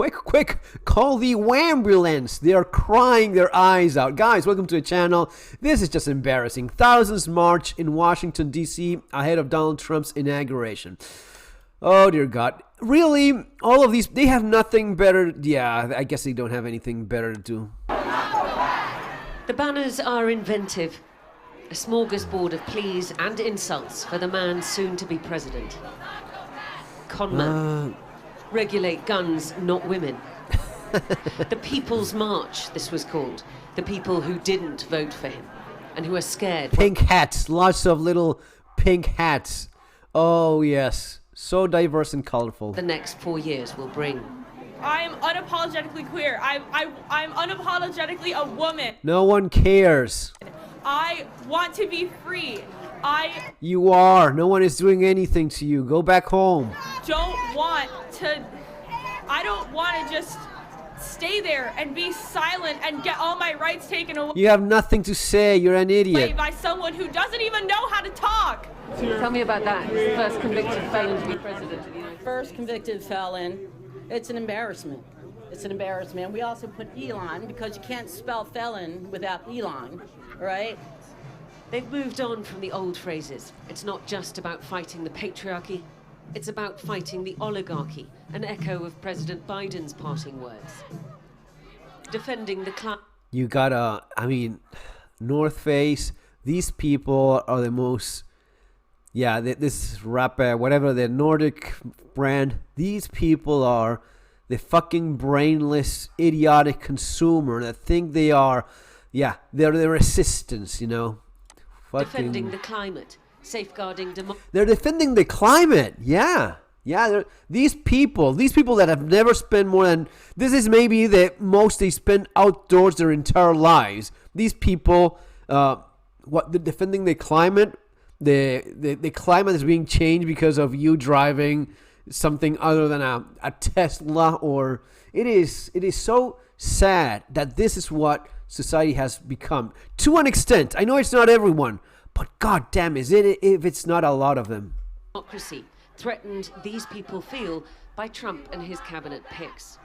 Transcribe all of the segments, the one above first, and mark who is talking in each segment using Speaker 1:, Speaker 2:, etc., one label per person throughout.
Speaker 1: quick, call the ambulance. They are crying their eyes out. Guys, welcome to the channel. This is just embarrassing. Thousands march in Washington, D.C. ahead of Donald Trump's inauguration. Oh, dear God. Really? All of these, they have nothing better. Yeah, I guess they don't have anything better to do.
Speaker 2: The banners are inventive. A smorgasbord of pleas and insults for the man soon to be president. Conman. Regulate guns, not women. The People's March, this was called. The people who didn't vote for him and who are scared.
Speaker 1: Pink hats. Lots of little pink hats. Oh, yes. So diverse and colorful.
Speaker 2: The next 4 years will bring.
Speaker 3: I am unapologetically queer. I'm unapologetically a woman.
Speaker 1: No one cares.
Speaker 3: I want to be free.
Speaker 1: You are. No one is doing anything to you. Go back home.
Speaker 3: I don't want to just stay there and be silent and get all my rights taken away.
Speaker 1: You have nothing to say. You're an idiot.
Speaker 3: By someone who doesn't even know how to talk.
Speaker 2: Tell me about that. He's the first convicted felon to be president of the United States.
Speaker 4: First convicted felon. It's an embarrassment. It's an embarrassment. We also put Elon because you can't spell felon without Elon, right?
Speaker 2: They've moved on from the old phrases. It's not just about fighting the patriarchy. It's about fighting the oligarchy, an echo of President Biden's parting words. Defending the
Speaker 1: You gotta, North Face, these people are the most, this rapper, whatever, the Nordic brand, these people are the fucking brainless, idiotic consumer that think they are, they're the resistance, you know.
Speaker 2: Defending the climate, safeguarding democracy.
Speaker 1: They're defending the climate, these people that have never spent more than, this is maybe the most they spend outdoors their entire lives. These people, defending the climate, the climate is being changed because of you driving something other than a Tesla, or it is so sad that this is what society has become to an extent. I know it's not everyone, but god damn is it if it's not a lot of them.
Speaker 2: Democracy threatened, these people feel, by Trump and his cabinet picks.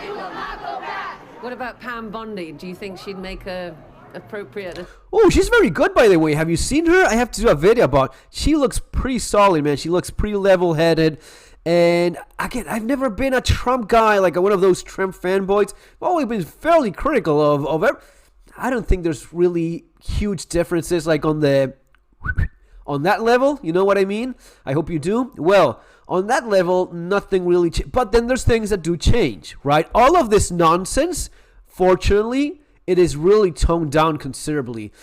Speaker 3: We will not go back.
Speaker 2: What about Pam Bondi? Do you think she'd make a appropriate?
Speaker 1: Oh, she's very good, by the way. Have you seen her? I have to do a video about. She looks pretty solid, man. She looks pretty level-headed. And again, I've never been a Trump guy, like one of those Trump fanboys. I've always been fairly critical of it. I don't think there's really huge differences like on that level. You know what I mean? I hope you do. Well, on that level, nothing really but then there's things that do change, right? All of this nonsense, fortunately, it is really toned down considerably.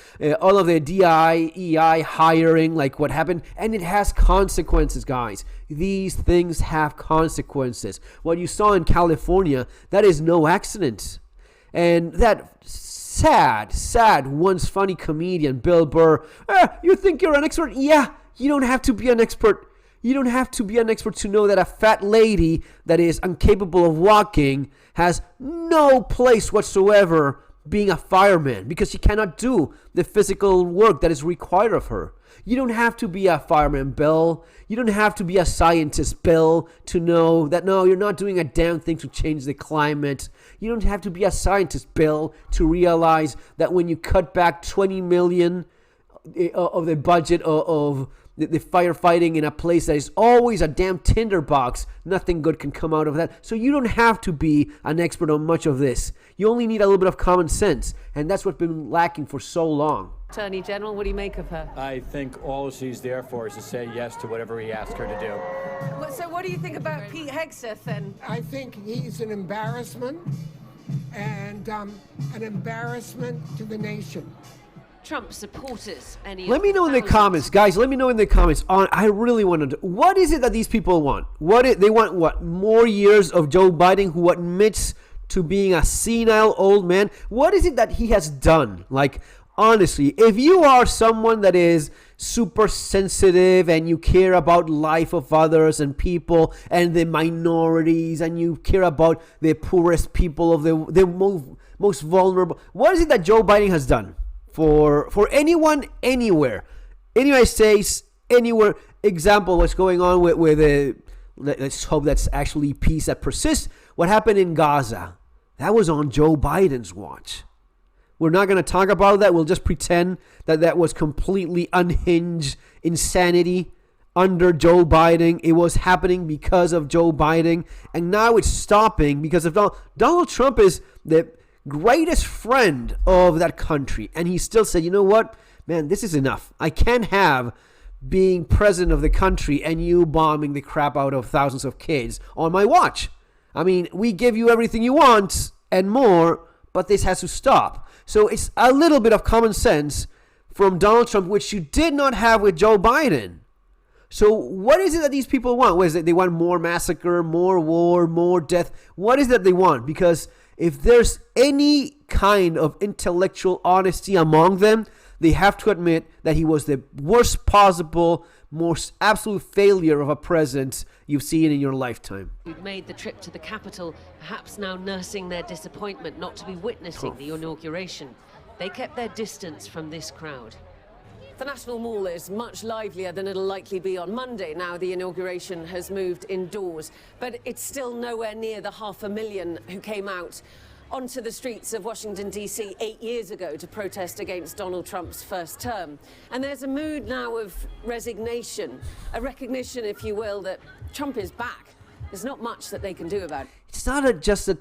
Speaker 1: All of the DEI hiring, like what happened, and it has consequences, guys. These things have consequences. What you saw in California, that is no accident. And that sad, once funny comedian, Bill Burr, you think you're an expert? Yeah, you don't have to be an expert. You don't have to be an expert to know that a fat lady that is incapable of walking has no place whatsoever being a fireman, because she cannot do the physical work that is required of her. You don't have to be a fireman, Bill. You don't have to be a scientist, Bill, to know that, no, you're not doing a damn thing to change the climate. You don't have to be a scientist, Bill, to realize that when you cut back 20 million of the budget of the firefighting in a place that is always a damn tinderbox, nothing good can come out of that. So you don't have to be an expert on much of this. You only need a little bit of common sense, and that's what's been lacking for so long.
Speaker 2: Attorney General, what do you make of her?
Speaker 5: I think all she's there for is to say yes to whatever he asked her to do.
Speaker 2: So what do you think about Pete Hegseth then?
Speaker 6: I think he's an embarrassment, and an embarrassment to the nation.
Speaker 2: Trump supporters.
Speaker 1: Let me know in the comments, guys. Let me know in the comments. I really want to know, what is it that these people want? They want what? More years of Joe Biden, who admits to being a senile old man? What is it that he has done? Like, honestly, if you are someone that is super sensitive and you care about life of others and people and the minorities, and you care about the poorest people of the most vulnerable, what is it that Joe Biden has done for anyone, anywhere, in the United States, anywhere? Example, what's going on with let's hope that's actually peace that persists What happened in Gaza? That was on Joe Biden's watch. We're not going to talk about that. We'll just pretend that that was completely unhinged insanity under Joe Biden. It was happening because of Joe Biden. And now it's stopping because of Donald Trump is the greatest friend of that country. And he still said, you know what? Man, this is enough. I can't have being president of the country and you bombing the crap out of thousands of kids on my watch. I mean, we give you everything you want and more, but this has to stop. So it's a little bit of common sense from Donald Trump, which you did not have with Joe Biden. So what is it that these people want? What is it? They want more massacre, more war, more death. What is that they want? Because if there's any kind of intellectual honesty among them, they have to admit that he was the worst possible, most absolute failure of a president you've seen in your lifetime.
Speaker 2: Who'd made the trip to the Capitol, perhaps now nursing their disappointment not to be witnessing the inauguration. They kept their distance from this crowd. The National Mall is much livelier than it'll likely be on Monday. Now the inauguration has moved indoors, but it's still nowhere near the 500,000 who came out onto the streets of Washington, D.C. 8 years ago to protest against Donald Trump's first term. And there's a mood now of resignation, a recognition, if you will, that Trump is back. There's not much that they can do about it.
Speaker 1: It's not just that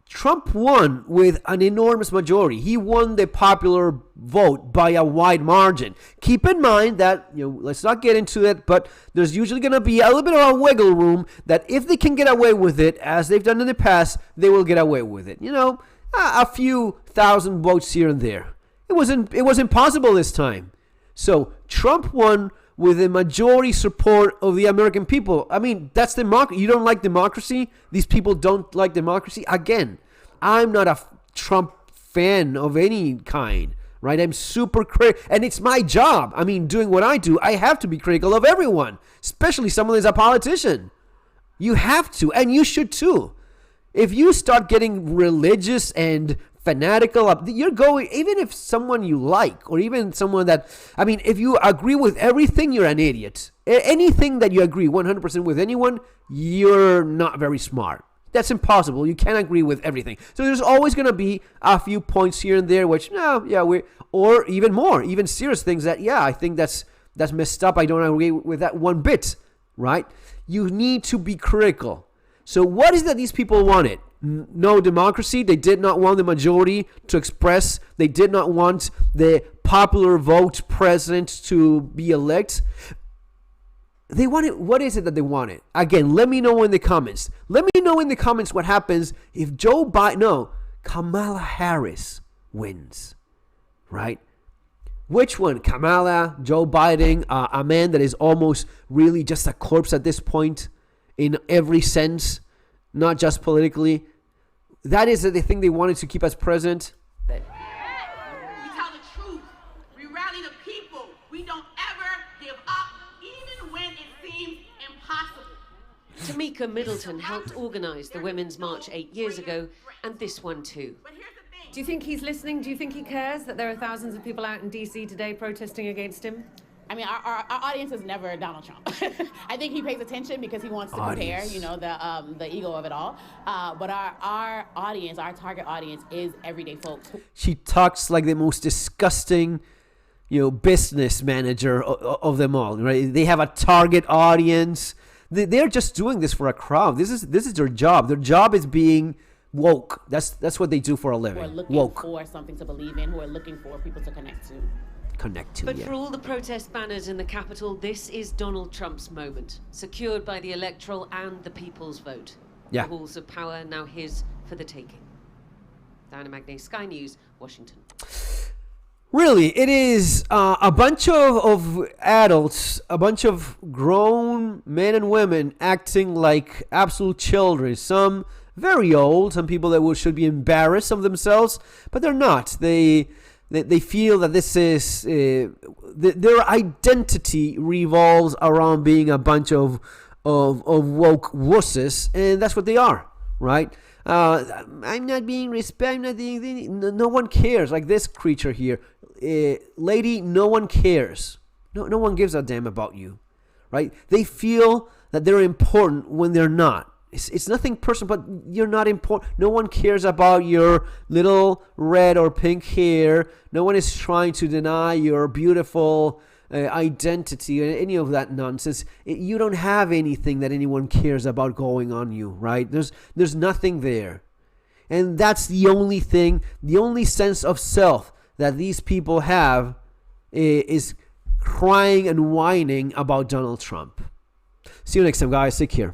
Speaker 1: Trump won with an enormous majority. He won the popular vote by a wide margin. Keep in mind that, let's not get into it, but there's usually going to be a little bit of a wiggle room that if they can get away with it, as they've done in the past, they will get away with it. A few thousand votes here and there. It was impossible this time. So Trump won with the majority support of the American people. I mean, that's democracy. You don't like democracy? These people don't like democracy? Again, I'm not a Trump fan of any kind, right? I'm super critical, and it's my job. I mean, doing what I do, I have to be critical of everyone, especially someone that's a politician. You have to, and you should too. If you start getting religious and fanatical, you're going, even if someone you like, or even someone that, I mean, if you agree with everything, you're an idiot. Anything that you agree 100% with anyone, you're not very smart. That's impossible. You can't agree with everything. So there's always going to be a few points here and there, which, or even more, even serious things that, I think that's messed up. I don't agree with that one bit, right? You need to be critical. So what is that these people wanted? No democracy. They did not want the majority to express. They did not want the popular vote president to be elected. They wanted, what is it that they wanted? Again, let me know in the comments. Let me know in the comments what happens if Kamala Harris wins, right? Which one? Kamala, Joe Biden, a man that is almost really just a corpse at this point in every sense, not just politically. That is the thing they wanted to keep as president.
Speaker 7: We tell the truth. We rally the people. We don't ever give up, even when it seems impossible.
Speaker 2: Tamika Middleton helped organize the Women's March 8 years ago, and this one too.
Speaker 7: But here's the thing.
Speaker 2: Do you think he's listening? Do you think he cares that there are thousands of people out in D.C. today protesting against him?
Speaker 8: I mean, our audience is never Donald Trump. I think he pays attention because he wants to compare, the ego of it all. But our audience, our target audience, is everyday folks.
Speaker 1: She talks like the most disgusting, business manager of them all. Right? They have a target audience. They're just doing this for a crowd. This is their job. Their job is being woke. That's what they do for a living.
Speaker 8: Who are looking
Speaker 1: Woke.
Speaker 8: for something to believe in. Who are looking for people to connect to.
Speaker 2: But for all the protest banners in the Capitol, this is Donald Trump's moment, secured by the electoral and the people's vote.
Speaker 1: Yeah.
Speaker 2: The halls of power now his for the taking. Diana Magnay, Sky News, Washington.
Speaker 1: Really, it is a bunch of adults, a bunch of grown men and women acting like absolute children. Some very old, some people that should be embarrassed of themselves, but they're not. They feel that this is their identity revolves around being a bunch of woke wusses, and that's what they are, right? I'm not being respected. I'm not being. No one cares. Like this creature here, lady. No one cares. No one gives a damn about you, right? They feel that they're important when they're not. It's nothing personal, but you're not important. No one cares about your little red or pink hair. No one is trying to deny your beautiful identity or any of that nonsense. You don't have anything that anyone cares about going on you, right? There's nothing there. And that's the only thing, the only sense of self that these people have is crying and whining about Donald Trump. See you next time, guys. Take care.